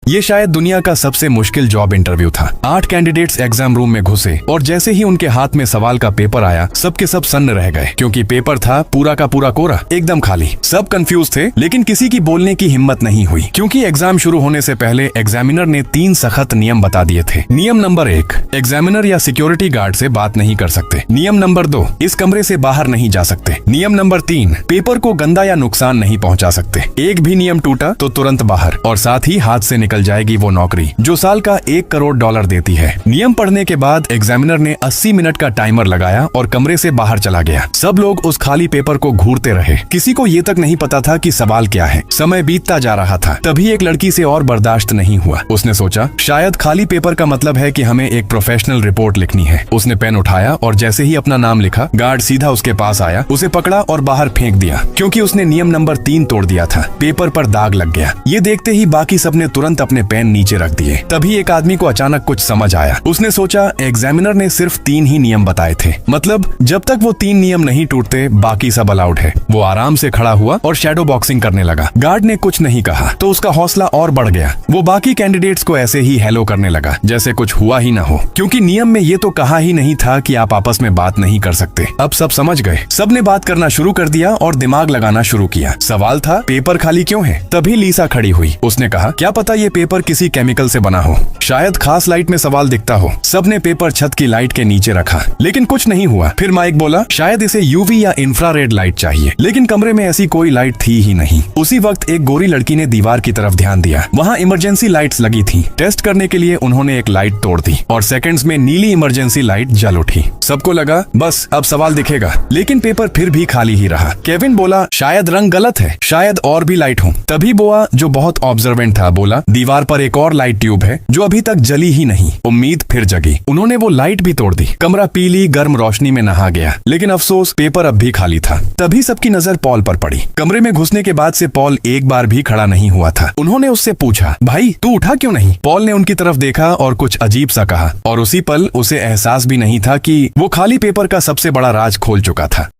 ये शायद दुनिया का सबसे मुश्किल जॉब इंटरव्यू था। 8 कैंडिडेट्स एग्जाम रूम में घुसे और जैसे ही उनके हाथ में सवाल का पेपर आया, सबके सब सन्न रह गए, क्योंकि पेपर था पूरा का पूरा कोरा, एकदम खाली। सब कंफ्यूज थे, लेकिन किसी की बोलने की हिम्मत नहीं हुई, क्योंकि एग्जाम शुरू होने से पहले एग्जामिनर ने 3 सख्त नियम बता दिए थे। नियम नंबर 1, एग्जामिनर या सिक्योरिटी गार्ड से बात नहीं कर सकते। नियम नंबर 2, इस कमरे से बाहर नहीं जा सकते। नियम नंबर 3, पेपर को गंदा या नुकसान नहीं पहुंचा सकते। एक भी नियम टूटा तो तुरंत बाहर, और साथ ही हाथ से निकल जाएगी वो नौकरी जो साल का $1 करोड़ देती है। नियम पढ़ने के बाद एग्जामिनर ने 80 मिनट का टाइमर लगाया और कमरे से बाहर चला गया। सब लोग उस खाली पेपर को घूरते रहे, किसी को ये तक नहीं पता था कि सवाल क्या है। समय बीतता जा रहा था, तभी एक लड़की से और बर्दाश्त नहीं हुआ। उसने सोचा शायद खाली पेपर का मतलब है कि हमें एक प्रोफेशनल रिपोर्ट लिखनी है। उसने पेन उठाया और जैसे ही अपना नाम लिखा, गार्ड सीधा उसके पास आया, उसे पकड़ा और बाहर फेंक दिया, क्योंकि उसने नियम नंबर 3 तोड़ दिया था। पेपर पर दाग लग गया। ये देखते ही बाकी सबने तुरंत अपने पेन नीचे रख दिए। तभी एक आदमी को अचानक कुछ समझ आया। उसने सोचा एग्जामिनर ने सिर्फ 3 ही नियम बताए थे, मतलब जब तक वो 3 नियम नहीं टूटते बाकी सब अलाउड है। वो आराम से खड़ा हुआ और शैडो बॉक्सिंग करने लगा। गार्ड ने कुछ नहीं कहा तो उसका हौसला और बढ़ गया। वो बाकी कैंडिडेट्स को ऐसे ही हेलो करने लगा जैसे कुछ हुआ ही ना हो, क्योंकि नियम में ये तो कहा ही नहीं था कि आप आपस में बात नहीं कर सकते। अब सब समझ गए। सबने बात करना शुरू कर दिया और दिमाग लगाना शुरू किया। सवाल था पेपर खाली क्यों है? तभी लीसा खड़ी हुई। उसने कहा क्या पता ये पेपर किसी केमिकल से बना हो, शायद खास लाइट में सवाल दिखता हो। सबने पेपर छत की लाइट के नीचे रखा, लेकिन कुछ नहीं हुआ। फिर माइक बोला शायद इसे यूवी या इंफ्रारेड लाइट चाहिए, लेकिन कमरे में ऐसी कोई लाइट थी ही नहीं। उसी वक्त एक गोरी लड़की ने दीवार की तरफ ध्यान दिया। वहाँ इमरजेंसी लाइट्स लगी थी। टेस्ट करने के लिए उन्होंने एक लाइट तोड़ दी और सेकंड्स में नीली इमरजेंसी लाइट जल उठी। सबको लगा बस अब सवाल दिखेगा, लेकिन पेपर फिर भी खाली ही रहा। केविन बोला शायद रंग गलत है, शायद और भी लाइट हो। तभी बोआ, जो बहुत ऑब्जर्वेंट था, बोला दीवार पर एक और लाइट ट्यूब है जो अभी तक जली ही नहीं। उम्मीद फिर जगी। उन्होंने वो लाइट भी तोड़ दी। कमरा पीली गर्म रोशनी में नहा गया, लेकिन अफसोस पेपर अब भी खाली था। तभी सबकी नजर पॉल पर पड़ी। कमरे में घुसने के बाद से पॉल एक बार भी खड़ा नहीं हुआ था। उन्होंने उससे पूछा भाई तू उठा क्यों नहीं? पॉल ने उनकी तरफ देखा और कुछ अजीब सा कहा, और उसी पल उसे एहसास भी नहीं था कि वो खाली पेपर का सबसे बड़ा राज खोल चुका था।